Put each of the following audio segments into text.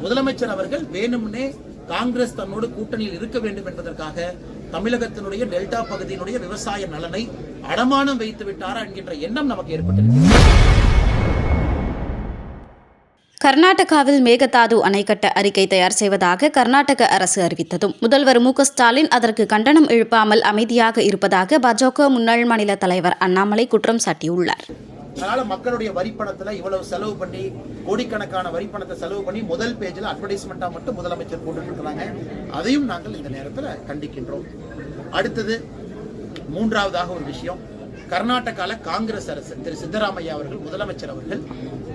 முதலமைச்சர் அவர்கள் வேணும்னே காங்கிரஸ் தன்னோடு கூட்டணியில் இருக்க வேண்டும் என்பதற்காக தமிழகத்தினுடைய டெல்டா பகுதியினுடைய விவசாய நலனை அடமானம் வைத்து விட்டாரா என்கின்ற எண்ணம் நமக்கு ஏற்பட்டிருக்கிறது. கர்நாடகாவில் மேகதாது அணை கட்ட அறிக்கை தயார் செய்வதாக கர்நாடக அரசு அறிவித்ததும் முதல்வர் மு க ஸ்டாலின் அதற்கு கண்டனம் எழுப்பாமல் அமைதியாக இருப்பதாக பாஜக முன்னாள் மாநில தலைவர் அண்ணாமலை குற்றம் சாட்டியுள்ளார். அதனால மக்களுடைய வரிப்பணத்துல இவ்வளவு செலவு பண்ணி கோடிக்கணக்கான வரிப்பணத்தை செலவு பண்ணி முதல் பேஜில் அட்வர்டைஸ்மெண்டா மட்டும் முதலமைச்சர் போட்டுட்டு இருக்கிறாங்க. அதையும் நாங்கள் இந்த நேரத்தில் கண்டிக்கின்றோம். அடுத்தது மூன்றாவதாக ஒரு விஷயம், கர்நாடகால காங்கிரஸ் அரசு திரு சித்தராமையா அவர்கள் முதலமைச்சர் அவர்கள்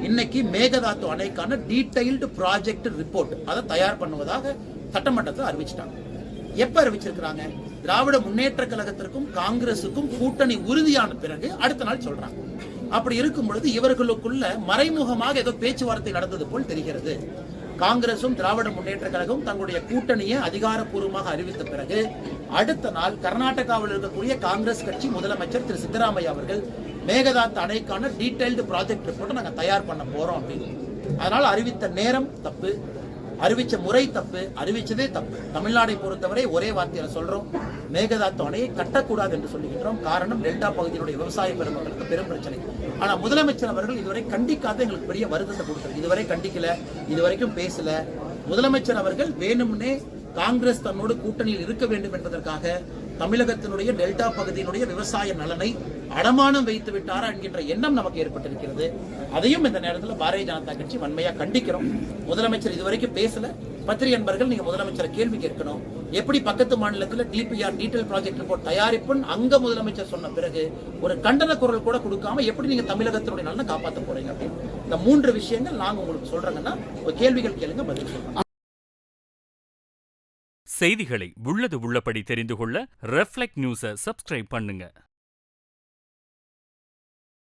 இன்னைக்கு மேகதாது அணைக்கான டீடைல்டு ப்ராஜெக்ட் ரிப்போர்ட் அதை தயார் பண்ணுவதாக சட்டமன்றத்தில் அறிவிச்சிட்டாங்க. எப்ப அறிவிச்சிருக்கிறாங்க? திராவிட முன்னேற்ற கழகத்திற்கும் காங்கிரசுக்கும் கூட்டணி உறுதியான பிறகு அடுத்த நாள் சொல்றாங்க. அப்படி இருக்கும் பொழுது இவர்களுக்குள்ள மறைமுகமாக ஏதோ பேச்சுவார்த்தை நடந்தது போல் தெரிகிறது. காங்கிரசும் திராவிட முன்னேற்ற கழகம் தங்களுடைய கூட்டணியை அதிகாரப்பூர்வமாக அறிவித்த பிறகு அடுத்த நாள் கர்நாடகாவில் இருக்கக்கூடிய காங்கிரஸ் கட்சி முதலமைச்சர் திரு சித்தராமையா அவர்கள் மேகதாது அணைக்கான டீடைல்டு ப்ராஜெக்ட் ரிப்போர்ட்டை நாங்கள் தயார் பண்ண போறோம் அப்படின்னு. அதனால அறிவித்த நேரம் தப்பு, அறிவிச்ச முறை தப்பு, அறிவிச்சதே தப்பு. தமிழ்நாடை பொறுத்தவரை ஒரே வார்த்தையில சொல்றோம், மேகதாது அணையை கட்டக்கூடாது என்று சொல்லுகின்றோம். காரணம் டெல்டா பகுதியினுடைய விவசாய பெருமக்களுக்கு பெரும் பிரச்சனை. ஆனா முதலமைச்சர் அவர்கள் இதுவரை கண்டிக்காத எங்களுக்கு பெரிய வருத்தத்தை கொடுத்தார். இதுவரை கண்டிக்கல, இதுவரைக்கும் பேசல. முதலமைச்சர் அவர்கள் வேணும்னே காங்கிரஸ் தன்னோடு கூட்டணியில் இருக்க வேண்டும் என்பதற்காக தமிழகத்தினுடைய டெல்டா பகுதியினுடைய விவசாய நலனை அடமானம் வைத்து விட்டாரா என்கின்ற எண்ணம் நமக்கு ஏற்பட்டிருக்கிறது. அதையும் இந்த நேரத்தில் பாரதிய ஜனதா கட்சி வன்மையா கண்டிக்கிறோம். முதலமைச்சர் இதுவரைக்கும் பேசல. பத்திரிகை நண்பர்கள், நீங்க முதலமைச்சரை கேள்வி கேட்கணும். எப்படி பக்கத்து மாநிலத்தில் டிபிஆர் டீடைல் ப்ராஜெக்ட் ரிப்போர்ட் தயாரிப்புன்னு அங்க முதலமைச்சர் சொன்ன பிறகு ஒரு கண்டன குரல் கூட கொடுக்காம எப்படி நீங்க தமிழகத்தினுடைய நலனை காப்பாற்ற போறீங்க அப்படின்னு இந்த மூன்று விஷயங்கள் நாங்க உங்களுக்கு சொல்றோங்கன்னா ஒரு கேள்விகள் கேளுங்க, பதில் சொல்லுங்க. செய்திகளை உள்ளது உள்ளபடி தெரிந்து கொள்ள ரெஃப்ளெக்ட் நியூஸை சப்ஸ்கிரைப் பண்ணுங்க.